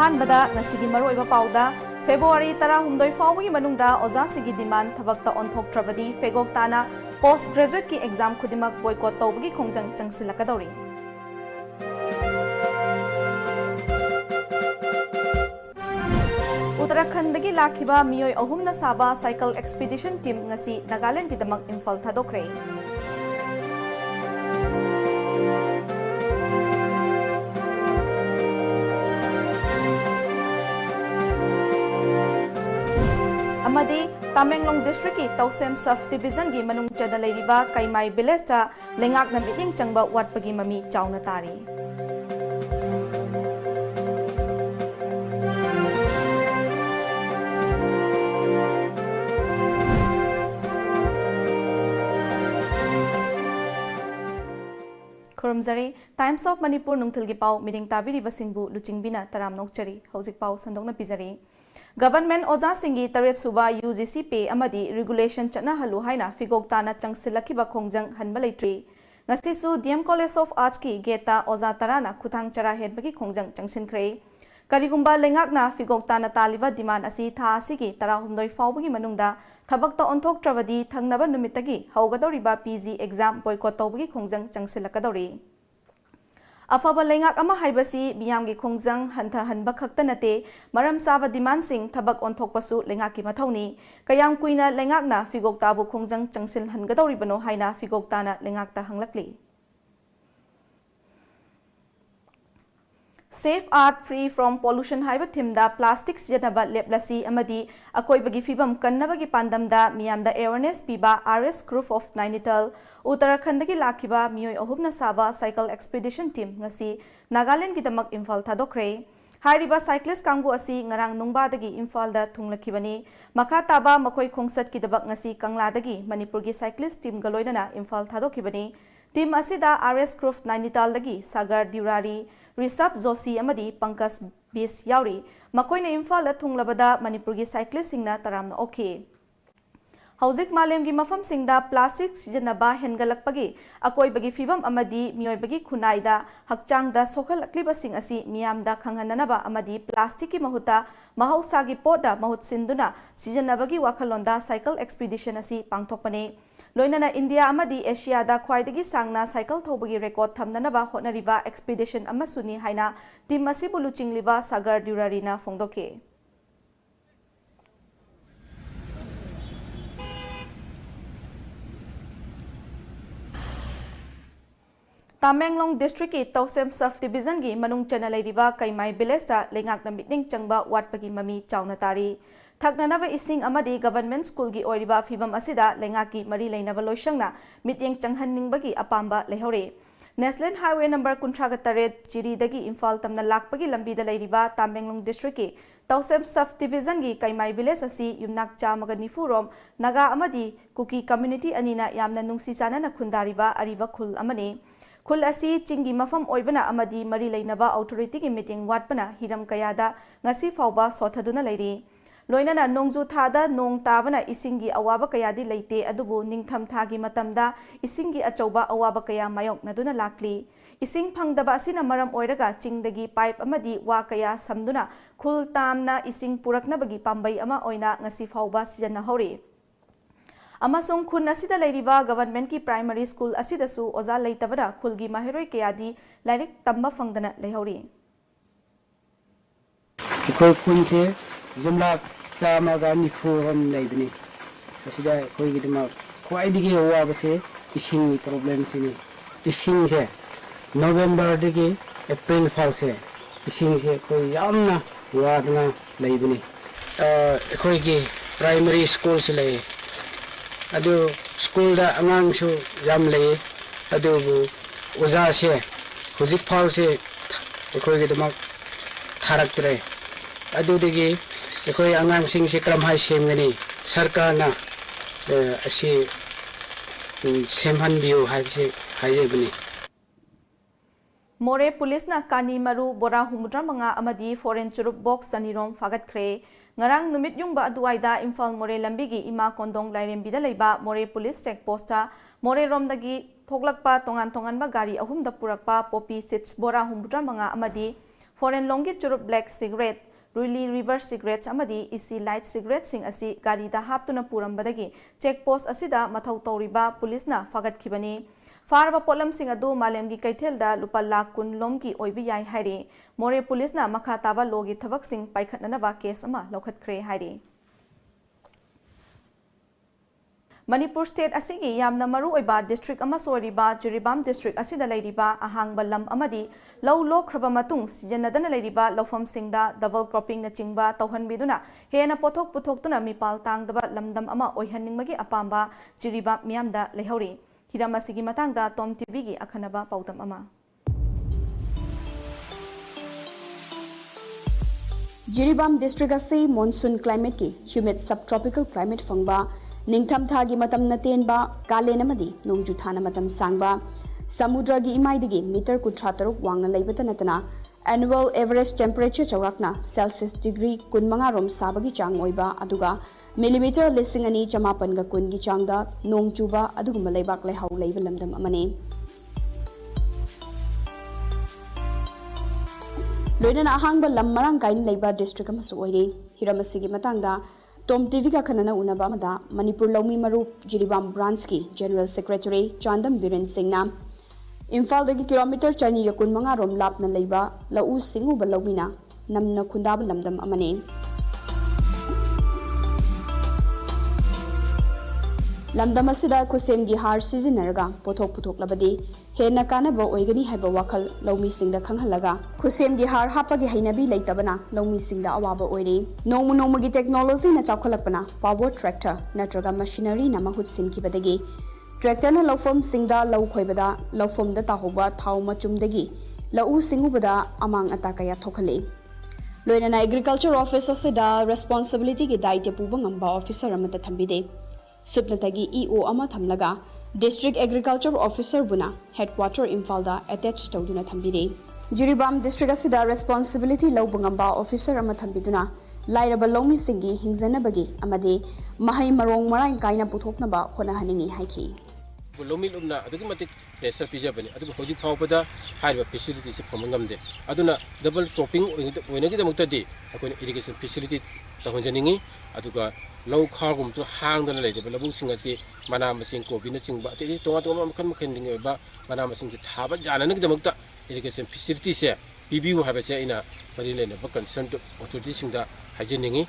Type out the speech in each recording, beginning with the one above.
अहानबदा ngasigi maroiba pauda February 16 fawgi manungda oza sigi demand thabakta onthoktrabadi fegok tana post graduate ki exam khudimak boycott tawbagi khongjang changsilakadori Uttarakhand dagi lakhiba miyoi ahumna saba cycle expedition team ngasi Nagaland gidamak Imphal thadokre Amadi Tamenglong district ki Tausem Sub division gi manung chada leiriba Kaimai village cha lengak na meeting changba watpagi mami chauna tari Kurumzari Times of Manipur nungthil gi pau meeting tabiri basingbu LUCHINGBI taram nokchari hojik pau sandokna pizari Government Oza Singi Taret Suba UGC pay amadi regulation chana halu haina figok tana changsilakiba khongjang hanba leitri ngasisu DM College of Arts ki geta Oza Tarana khutang chara hedbagi khongjang changsinkhre karigumba lengakna figok tana taliba demand asi tha asigi tarahumdoi fawbagi manungda thabakta onthok travadi thangnaba numitagi haugadoriba PG exam boycott tawbagi khongjang changsilakadori Afaba lengak ama haibasi miyamgi khongjang hantha hanba khakta nate maram saba demand sing thabak onthokpasu lengaki mathawni kayam kuina lengakna figok tabu khongjang changsil hangadori bano haina figok tana lengakta hanglakli Safe Art Free from Pollution haiba thimda plastics janaba leplasi amadi akoibagi fibam kannabagi pandamda miyamda awareness piba RS group of 9th Uttarakhand dagi lakhiba miyoi ahumna saba cycle expedition team ngasi Nagaland gidamak Imphal thadokre Hairiba cyclist kangbu asi ngarang nungba dagi Imphal da thunglakibani makha taba makoi khongsat kidabak ngasi Kangla dagi Manipur gi cyclist team galoinana Imphal thadokibani team asida RS group 9th dagi Sagar Durari Rishabh Joshi amadi Pankaj Bis yauri makoina Imphal la thunglabada Manipur gi cyclist singna taramna okay Hauzik malem gi mafam singda plastic sijanaba hengalakpagi akoibagi fibam amadi miyoibagi khunaida hakchangda sokhalakliba sing asi miyamda khanghananaba amadi plastic ki mahuta mahausagi poda mahut sinduna sijanabagi wakhalonda cycle expedition asi pangthokpane Loinana India amadi Asia da khwaidagi sangna cycle thobagi record thamnanaba hotnariba expedition amasuni haina team asibu LUCHINGBI Sagar Durari na phongdoke Tamenglong district ki Tausem Sub division gi manung chana leiriba Kaimai village ta lengak na meeting changba watpagi mami chauna tari Thaknanaba ising amadi government school gi oiriba fibam asida lengaki mari leinaba loisangna meeting changhanningbagi apamba lehore National Highway number 38 Chiri dagi Imphal tamna lakpagi lambi da leiriba Tamenglong district ki Tausem Sub division gi Kaimai village asi yumnak chamaga nifurom naga amadi kuki community anina yamna nungsi sanana khundariba ariba khul amani Khul asi chingi mafam oibana amadi mari leinaba authority ki meeting watpana hiram kayada ngasi fawba sothaduna leiri Loinana nongju thada nong tabana isingi awaba kayadi leite adubu ningtham thagi matamda isingi achauba awaba kaya mayok naduna lakli ising phangdaba asina maram oiraga chingdagi pipe amadi wa kaya samduna khul tamna ising puraknabagi pambai ama oina ngasi fawba sijanna hori Amasong khun asida leiriba government ki primary school asidasu oza leitabara khulgi mahiroi kayadi lairik tamba phangdana lehori Ikoi khun se jumla chamaga nifuram leibni asida koi gidma khwai digi wa base ising problem sini ising se November digi April fall se ising se koi yamna wadna leibni koi gi primary school se lei Adu school da angang su yam lei adu uza se hujik phal se ekoi ge damak tharaktre adu digi ekoi angang sing se kram hai semgani sarkar na asi semhan biu hai se haijebni More police na kani maru bora humudra manga amadi foreign churup box sanirom fagat khre ngarang numit yungba aduaida Imphal more lambigi ima kondong lairembida leiba more police checkpost ta more romdagi thoglakpa tongan ba gari ahumda purakpa popi seats bora humudra manga amadi foreign longi churup black cigarette Ruili reverse cigarettes amadi isi light cigarettes sing asi gari da haptuna purambadagi check post asida mathau tawriba police na fagat khibani farba polam sing adu malemgi kaithel da lupa lakh kun lomgi oibi yai hairi more police na makha taba logi thabak sing paikhatna ba case ama lokhat khre hairi Manipur state asigi yamna maru oiba district ama soriba Jiribam district asida leiriba ahang balam amadi law lo khraba matung sijanadana leiriba lawfam singda double cropping na chingba tawhan biduna hena pothok puthok tuna mipal tangdaba lamdam ama oihanning magi apamba Jiribam miamda lehori hirama sigi matangda TOMTV gi akhanaba paudam ama Jiribam district asi monsoon climate ki humid subtropical climate fangba Ningtham thagi matam na tenba kalen amadi nongju thana matam sangba samudra gi imai digi meter kunthra taruk wangna leibata natana annual average temperature chawrakna celsius degree kunmanga rom sabagi chang oiba aduga millimeter lising ani chamapan ga kun gi changda nongchuba aduguma leibak lehau leiba lamdam amane loinana ahangba lammarang kain leiba district amasu oire hiramasigi matangda TOMTV ka khanana unaba mada Manipur Laumi Marup Jiribam branch ki General Secretary Chandam Biren Singh na Imphal dagi kilometer chani yakun manga rom lapna leiba lau singu ba laumina namna khundaba lamdam amane lamdam asida kusem gi har sizinarga pothok puthok labadi hena kana ba oigani haiba wakhal laumi singda khanghalaga kusem gi har hapagi hainabi leitabana laumi singda awaba oire nomu gi technology na chakholapana power tractor natraga machinery na mahut sinkibadagi tractor na lawfam singda law khoibada lawfam da tahoba thau machumdagi lau singubada amang atakaya thokhale loinana agriculture office asida responsibility gi daite pubangamba officer amata thambide Subnatagi EO ama thamlaga District Agriculture Officer buna Headquarter Imphal da attached tawduna thambire Jiribam District asida responsibility lawbangamba officer ama thambiduna lairaba lawmi singi hingjanabagi amade mahai marong marang kaina puthoknaba hona haningi haiki Lomi lumna adugi matik pressure pijabani adu hojik phawbada haiba facility se phamangamde aduna double cropping oinagi damuktadi akoi irrigation facility tahonjaningi aduga low khagum to hangdana leideba labung singasi mana masing kobi na chingba ati tonga makhan makhan dingi ba mana masing se thaba jananagi damakta irrigation facility se PBU haiba se ina mari lena ba concerned authority singda hajeningi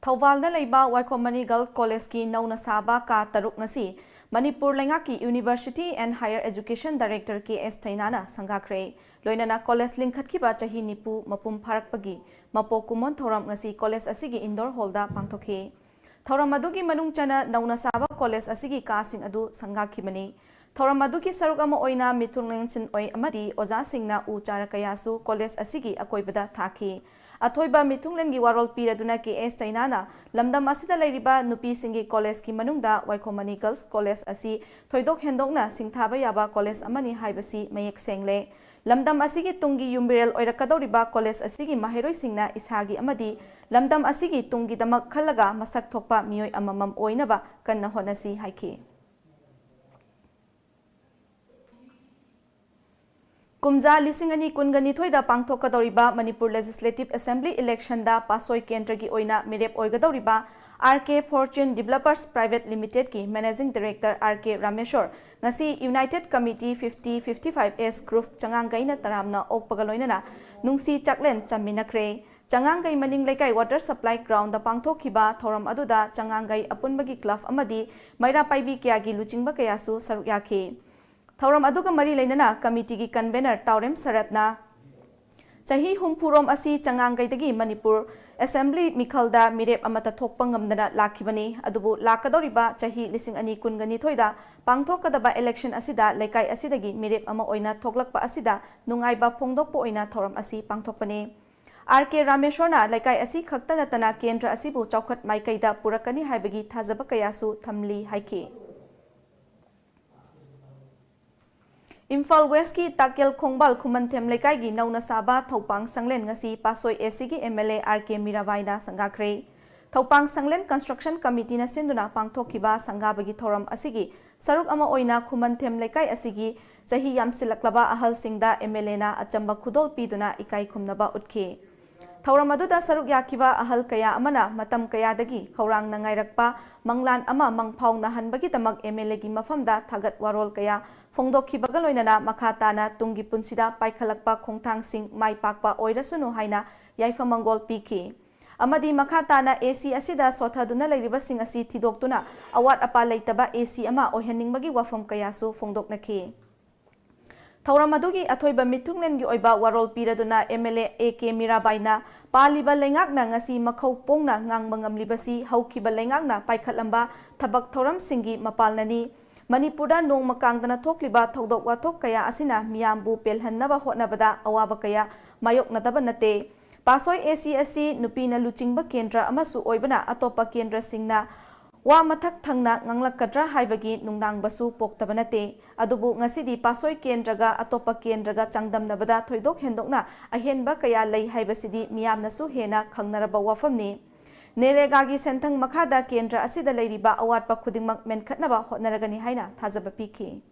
Thawalda leiba Waikomani Girls College ki nauna saba ka taruk ngasi Manipur lenga ki University and Higher Education Director KS Tainana sangakhre loinana college lingkhat ki ba chahi nipu mapum pharakpagi mapo kumon thoram ngasi college asigi indoor hall da pangthokhi thoram adugi manung chana nauna saba college asigi ka sing adu sangakhibani thoram adugi saruk ama oina mithunglengchin oi amadi oja singna u charakaya college asigi akoibada thakhi Athoiba mithunglengi warol piraduna KS Tainana lamdam asida leiriba nupi singi college ki manungda Waikomani Girls College asi thoidok hendokna singthaba yaba college amani haibasi mayek sengle lamdam asigi tungi yumbirel oirakadoriba college asigi maheroi singna isagi amadi lamdam asigi tungi damak khalaga masak thokpa miyoi amamam oinaba kanna honasi haiki Kumza lisingani kungani thoida pangthokadoriba Manipur Legislative Assembly election da pasoi kendra gi oina mirep oigadoriba RK Fortune Developers Private Limited ki Managing Director RK Rameshwar ngasi United Committee 5055S group changangaina taramna okpagaloinana nungsi chaklen chaminakre changangai maning lekai water supply ground da pangthokhiba thoram aduda changangai apunbagi club amadi maira paibi kya gi luchingba kayasu saruk yakhi Thauram aduga mari leinana committee gi convener Taurem Saratna Chahi humpurom asi changangai dagi Manipur Assembly Mikhalda mirep amata thokpa ngamdana lakhibani adubu lakadoriba chahi lising ani kungani thoida pangthokadaba election asida lekai asidagi mirep ama oina thoklakpa asida nungaiba phongdokpa oina thoram asi pangthokpani RK Rameshwarna lekai asi khakta natana kendra asibu chawkhat maikaida purakani haibagi thajaba kayasu thamli haiki Imphal West ki Takel Khongbal Khumantem lekai gi nauna saba thopang sanglen ngasi pasoi AC gi MLA RK Mirawaina sangakhre Thaupang Sanglen Construction Committee na sinduna pangthokkiba sanggabagi thoram asigi saruk ama oina khumanthem lekai asigi chahi yam silaklaba ahal singda MLA na achamba khudol piduna ikai khumnaba utki Thauram aduda saruk yakiba ahal kaya amana matam kayadagi khaurang na ngairakpa manglan ama mangphau na hanbagi tamak MLA gi mafamda thagat warol kaya phongdokhibaga loinana makhatana tungi punsida paikhalakpa khongthang sing mai pakpa oirasunu haina yaifa mangol piki amadi makhatana AC asida sothaduna leiriba sing asi thidoktuna awat apa leitaba AC ama ohenningbagi wafam kayasu phongdoknaki Thauram adugi athoiba mitunglengi oiba warol piraduna MLA AK Mirabaina paliba lengakna ngasi makhau pongna ngangba ngamlibasi haukiba lengakna paikhatlamba thabak thoram singi mapalnani Manipurda nong makangdana thokliba thodok wathok kaya asina miyambu pelhannaba hotnabada awaba kaya mayoknadaba nate Pasoi ACSC nupina luchingba kendra amasu oibana atopa kendra singna wa mathak thangna nganglakadra haibagi nungdang basu poktabanate adubu ngasidi pasoi kendraga atopa kendraga changdamnabada thoidok hendokna ahenba kaya lei haibasidi miyamnasu hena khangnaraba wafamni Neregagi senthang makhada kendra asida leiriba awatpa khudingmak menkhatnaba hotnaragani haina thajaba piki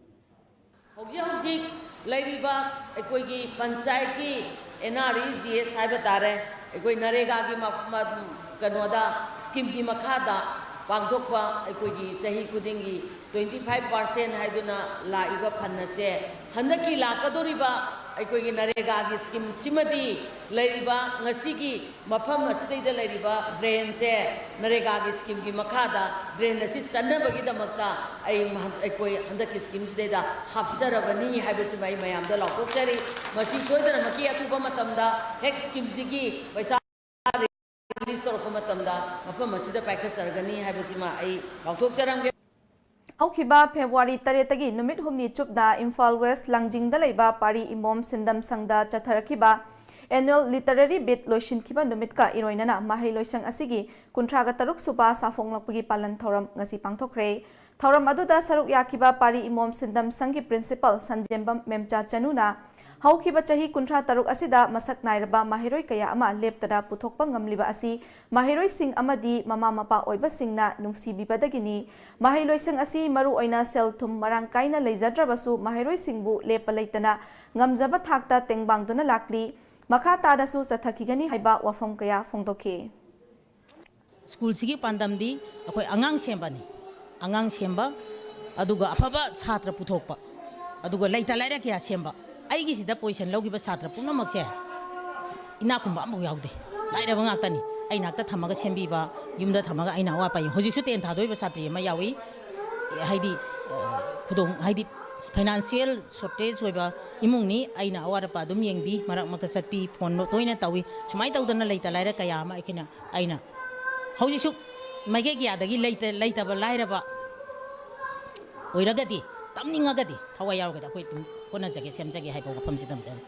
Hojik leiriba ekoigi panchayat ki NREGS haiba tare ekoi Naregagi kanoda scheme ki makhada pangthokpa ekoigi chahi kudingi 25% haiduna laiba phannase handaki lakadoriba ekoigi Naregagi scheme simadi leiriba ngasigi mafam asida leiriba drain se Naregagi scheme ki makhada drain asi channabagi damakta ekoi handaki scheme sida hapsarabani haibasu mai mayamda laukokchari masi soidana maki atuba matamda hex scheme sigi paisa release torko matamda mafam asida paikhatsargani haibasima ai laukokcharamge Aukiba February 3 numit humni chupda Imphal West Langjingda leiba pari imom sindam sangda chatharakiba annual literary bit loishin kiba numit ka iroinana mahai loisang asigi kuntraga taruk suba safonglampagi palan thoram ngasi pangthokre thoram aduda saruk yakiba pari imom sindam sangi principal Sanjembam Memcha Chanuna Haukiba chahi kuntra taruk asida masak nairaba mahiroi kaya ama leptada puthokpa ngamliba asi mahiroi sing amadi mama mapa oiba singna nungsibibadagini mahiloi sing asi maru oina sel thum marang kaina leijadrabasu mahiroi singbu lepa leitana ngamjaba thakta tengbangduna lakli makha tadasu chathakigani haiba wafam kaya phongdokhe School sigi pandamdi akoi angang semba aduga afaba chhatra puthokpa aduga leita laira kya semba aigi sida position logiba chhatra punamakse inakhumba amu yaude laira bangakani ainakta thamaga sembiba yumda thamaga aina wa pai hojiksu 10 thadoiba chhatri ma yawi haidi khudong haidi financial shortage oiba imungni aina awarapa dum yengbi marak makta chatpi phone no toina tawi sumai tawdana leita laira kaya ma ikina aina hojiksu maige gyadagi leita ba laira ba oiragati tamningagati thawai yarugada koi tum kona jage semjage haiba wafamsi tamjani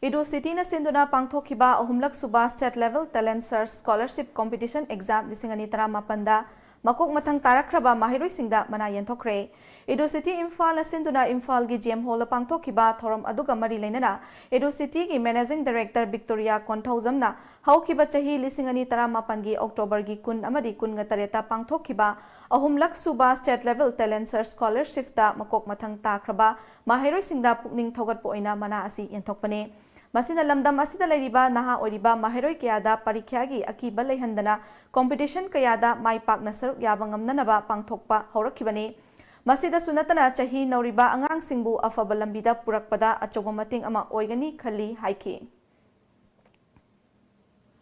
Idu City na sinduna pangthokhiba ahumlak suba state level talent search scholarship competition exam 2018 da makok mathang tarakraba mahiroi singda mana yenthokre Idu City Imphal na sinduna Imphal gi GM Hall pangthokhiba thoram aduga mari leinana Idu City gi managing director Victoria Konthauzamna haukiba chahi 2018 gi October gi kun amadi kun nga tareta pangthokhiba ahumlak suba state level talent search scholarship da makok mathang takraba mahiroi singda pukning thogatpo oina mana asi yenthokpane Masina lamdam asida leiriba naha oiriba mahiroi kayada parikyagi akiba leihandana competition kayada mai pakna saruk yaba ngamnanaba pangthokpa haurakibani masida sunatana chahi nauriba angang singbu afaba lambida purakpada achoba mating ama oigani khali haiki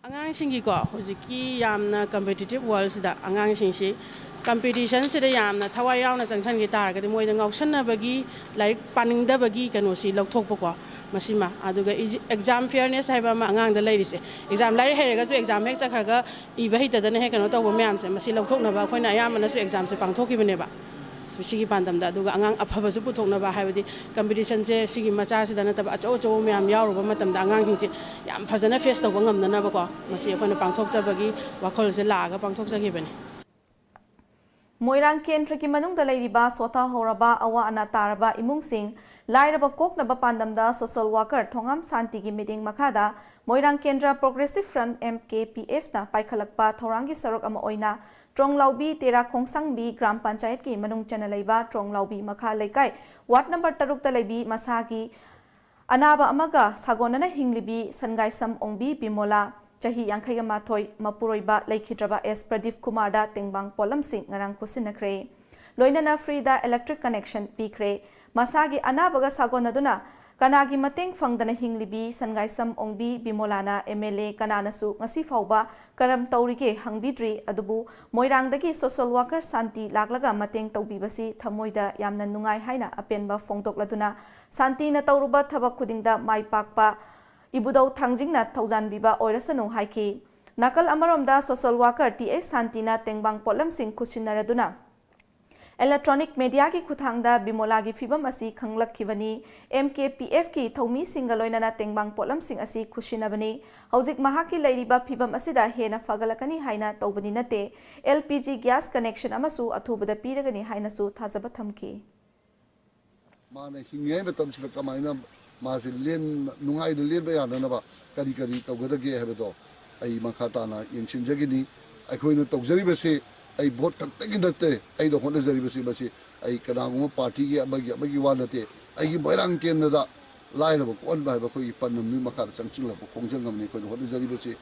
angang singi ko hojiki yamna competitive world sida angang singsi competition sida yamna thawai yauna changchan gi targadi moida ngausanna bagi like paningda bagi kanosi lokthokpa ko masima aduga exam fairness haiba ma angang da leirise exam lai herega su exam hek chakhraga iba hitadana he kano tawba myam se masi lokthokna ba khoina ayamana su exam se pangthokibane ba sigi pandam da aduga angang aphaba su puthokna ba haibadi competition se sigi macha se dana taba acho acho myam yaruba matam da angang hingche yam phajana face tawba ngamna ba ko masi khoina pangthok chabagi wakhol se laaga pangthok chagibane Moirang Kendra ki manungda leiriba sota horaba awa ana taraba imungsing lairaba koknaba pandamda social worker thongam santi gi meeting makhada Moirang Kendra Progressive Front MKPF na paikhalakpa thorangi sarok ama oina Tronglaubi Tera Khongsangbi Gram Panchayat ki manung chana leiba Tronglaubi makha leikai ward number 6 ta leibi masagi anaba amaga sagonana hinglibi sangaisam ongbi bimola Chahi Yankaya Mathoi Mapuroiba Laikhidraba S Pradip Kumarda Tengbang Polam Singh Ngarang Kusinakre Loinana Frida Electric Connection Pikre Masagi Anabaga Sagonaduna Kanagi Mateng Fangdana Hinglibi Sangaisam Ongbi Bimolana MLA Kananasu Ngasi Fauba Karam Taurike Hangbidri Adubu Moirangdagi Social Worker Santi Laklaga Mateng Taubibasi Thamoida Yamna Nungai Haina Apenba Fongtokladuna Santi na Tauruba Thabak Kudingda Mai Pakpa Ibudau Tangjingna Thousand Biba Oirasanu Haiki Nakal Amaromda Social Worker T.S. Santina Tengbang Polam Singh Kusinaraduna Electronic Media ki Kuthangda Bimolagi Fibam Asi Kanglak Kivani MKPF ki Thomi Singaloinana Tengbang Polam Singh Asi Kusinabani Hauzik Mahaki Lairiba Fibam Asida Hena Fagalakani Haina Taubani Nate LPG gas connection Amasu Athubada Piragani Hainasu Tazabatamki Mana hingai betam sila kamaina Masih len nungai du len bayar na ba kari tau gada ge habe do ai makata na yin chin jagi ni ai khoi na tau jari base ai vote tak tak indate ai do hon jari base ai kana mo party ge abagi wa na te ai gi bairang ken na da lai na ba kon ba khoi panam ni makata changching la khongjang ngam ni khoi hon jari base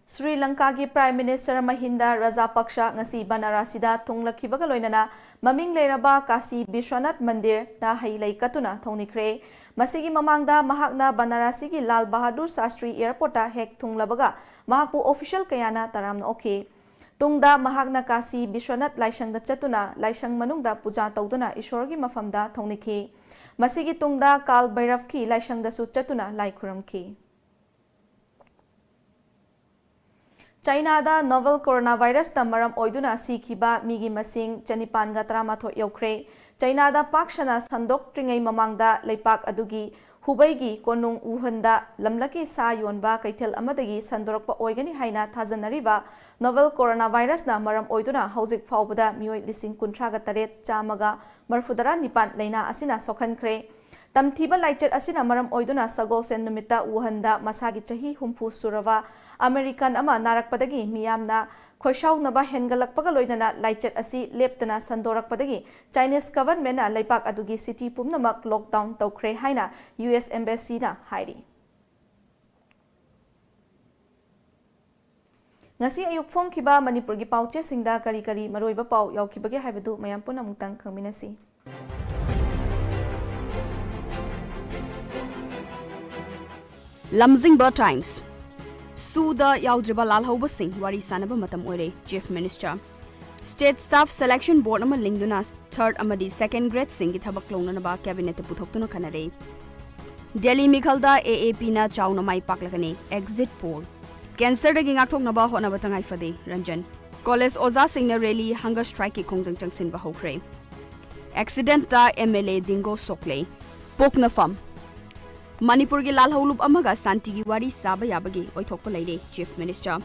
Sri Lanka ki Prime Minister Mahinda Rajapaksa ngasi Banarasida thunglakhibaga loinana maming leiraba Kasi Vishwanath Mandir na hailai katuna thongnikre masigi mamangda mahakna Banarasi ki Lal Bahadur Shastri Airport ta hek thunglabaga mahakpu official kayana taramna oke tungda mahakna Kasi Vishwanath laisangda chatuna laisang manungda puja tawduna ishorgi mafamda thongnikhi masigi tungda Kal Bhairav ki laisangda su chatuna lai khuramki China da novel coronavirus ta maram oiduna sikhiba migi masing chanipan ga tramatho yokre China da pakshana sandok tringai mamangda leipak adugi hubaigi konung uhanda lamlaki sa yonba kaithel amadagi sandorokpa oigani haina thajanariba novel coronavirus na maram oiduna hauzik faubada mioi lising kunthra ga taret chamaga marfudara nipan leina asina sokhankhre Tamthiba Laichet asina maram oiduna sagol sen numita uhanda masagi chahi humfu surava American ama narakpadagi miyamna khoshau naba hengalakpaga loinana Laichet asi leptana sandorakpadagi Chinese government na leipak adugi city pumnamak lockdown tawkhre haina US embassy na hairi Ngasi ayuk phongkhiba Manipur gi pauche singda kari maroiba pau yaukibage haibadu mayam punamutang khangminasi Lamjingba Times Suda Yaudriba Lalhauba Singh Wari Sanaba Matam Ore Chief Minister State Staff Selection Board Ama Lingduna 3rd Amadi 2nd grade Singh Thabak Longanaba Cabinet Puthoktuno Kanare Delhi Mikhalda AAP na Chauna Mai Paklakani Exit Poll Cancer de Gingatok Naba Honaba Tangai Fade Ranjan College Oza Singh na Rally Hunger Strike Kongjang Changsin Bahokre Accident ta MLA Dingo Sokle Pokna Fam Manipur ki lalhaulup amaga santi ki wari saba yabagi oithokpa leire Chief Minister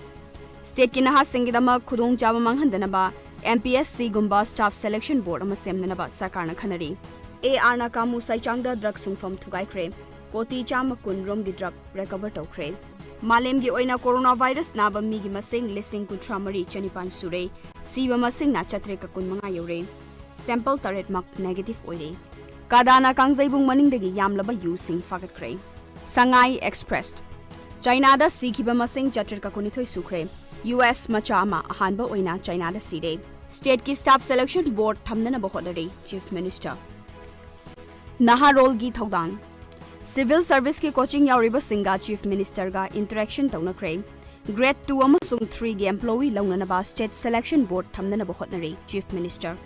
State ki naha singidama khudong jaba manghandana ba MPSC gumba Staff Selection Board ama semnana ba sarkarna khanari AR na kamu saichangda drug sungfam thugai khre koti chama kun rom gi drug recover tawkhre malem gi oina coronavirus na ba mi gi masing lising kuntramari chanipan sure siba masing na chatre ka kun manga yore sample taret mak negative oire Kadana Kangzaibung Maningdagi Yamlaba using Fagat Kray. Sangai expressed. China da Sikhiba Masing Chatir Kakunithoi Sukre. US Machama Ahanba Oina China da Side. State ki Staff Selection Board Thamdana Bohodari Chief Minister. Naharol Gi Thaudan. Civil Service ki coaching Yauriba Singa Chief Minister ga interaction Tauna Kray. Grade 2 Amasung 3 gi employee Launanaba State Selection Board Thamdana Bohodari Chief Minister.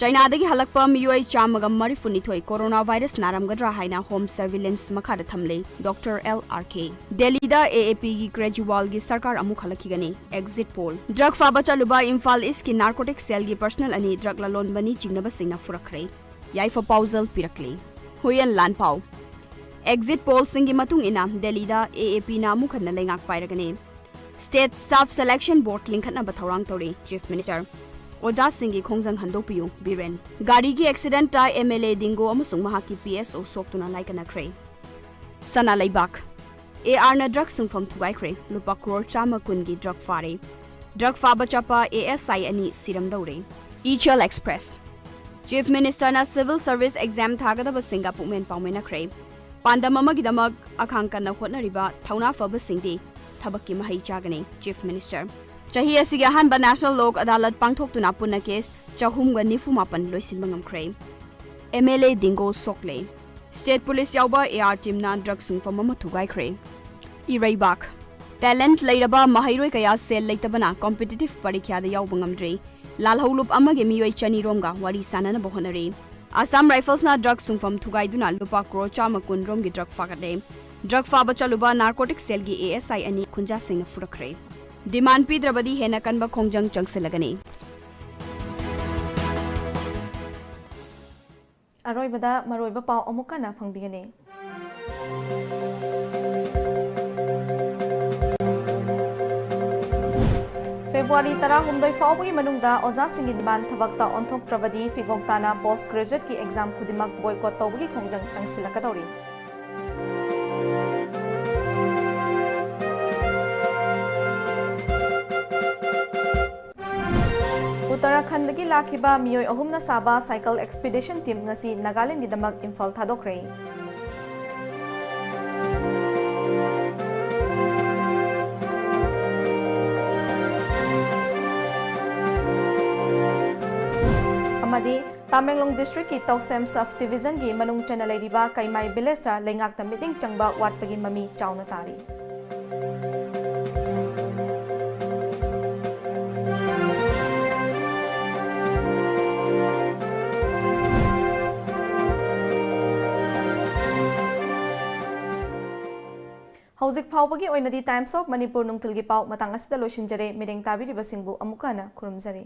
China dagi halakpa miyoi chamaga marifuni coronavirus naramgadra haina home surveillance makhada thamle Dr. LRK Delhi da AAP gi gradual gi sarkar amu khalakigani exit poll drug faba chaluba Imphal East ki narcotic cell gi personal ani drug lalon bani chingnaba singna furakre yaifa pausal pirakle huyan lanpau exit poll singi matung ina Delhi da AAP na amu khanna lengak pairagani State Staff Selection Board linkhatna bathorang tori Chief Minister ओजासिंगी खोंजंग हंदोपियु बिरेन गाड़ी की accident ता MLA दिंगो अमसुंग महाकी PSO सोक्तुना लाइकनाख्रे सना लेबाक AR ना drug सुंगफम थुगाइख्रे लुपा crore Chama कुनगी drug फारे drug फाबा चपा एएसआई अनि सिरमदौरे इचल एक्सप्रेस चीफ मिनिस्टर ना सिविल सर्विस एग्जाम थागदब सिंगा पुमेन पाउमेनख्रे पांदम अमगिदमक अखांकन होटनरिबा थौना फबसिंगदी थबक्की महै चागने चीफ मिनिस्टर चाही असिगे अहानबा नेशनल लोक अदालत पांगथोक्तुना पुन्ना केस 494 लोइसिनबा ngamkhre एमएलए दिंगो सोकले स्टेट पुलिस यावबा एआर टीम ना ड्रग सुंगफम अमा थुगाइख्रे इरैबाक टैलेंट लेरबा महैरोय कया सेल लेतबना कॉम्पिटिटिव परीक्षा दा यावबा ngamdre लालहौलुप अमगे मियोय चनीरोमगा वारी सानना बहनरे असम राइफल्स ना ड्रग सुंगफम थुगाइदुना लुपा करोड़ चामा कुन रोमगी ड्रग फागदे ड्रग फाबा चलुबा नार्कोटिक सेल गी एएसआई अनि खुंजा सिंह फुरखरे डिमांड पीद्रबदी हेना कनबा खोंजंग चंगसिलगनी अरोइबदा मरोइबा पाव अमुकना फंगबिगने फेब्रुआरी 10 फाउबगी मनुंगदा ओजा सिंगी डिमांड थबक्ता ओंथोक्ट्रबदी फिगोक्ताना पोस्ट ग्रेजुएट की एग्जाम खुदिमक बॉयकॉट तौबगी खोंजंग चंगसिलकदौरी उत्तराखंड की लाखिबा मियोय अहुमना साबा cycle expedition team ngasi Nagaland की दमक इम्फाल थादोख्रे अमदी तामेंगलोंग डिस्ट्रिक्ट की तौसेम सब डिवीजन की मनुंग चना लेरिबा काइमाई विलेज ता लेंगाक ता मीटिंग चंगबा वाटपगी ममी चाउना तारी हौजिक फाउबगी ओइनदी टाइम्स ऑफ मणिपुर नुंगथुलगी पाउ मतंग असदा लोइसिनजरे मिरेंग ताबिरिबसिंगबु अमुकाना खुरुमजरे।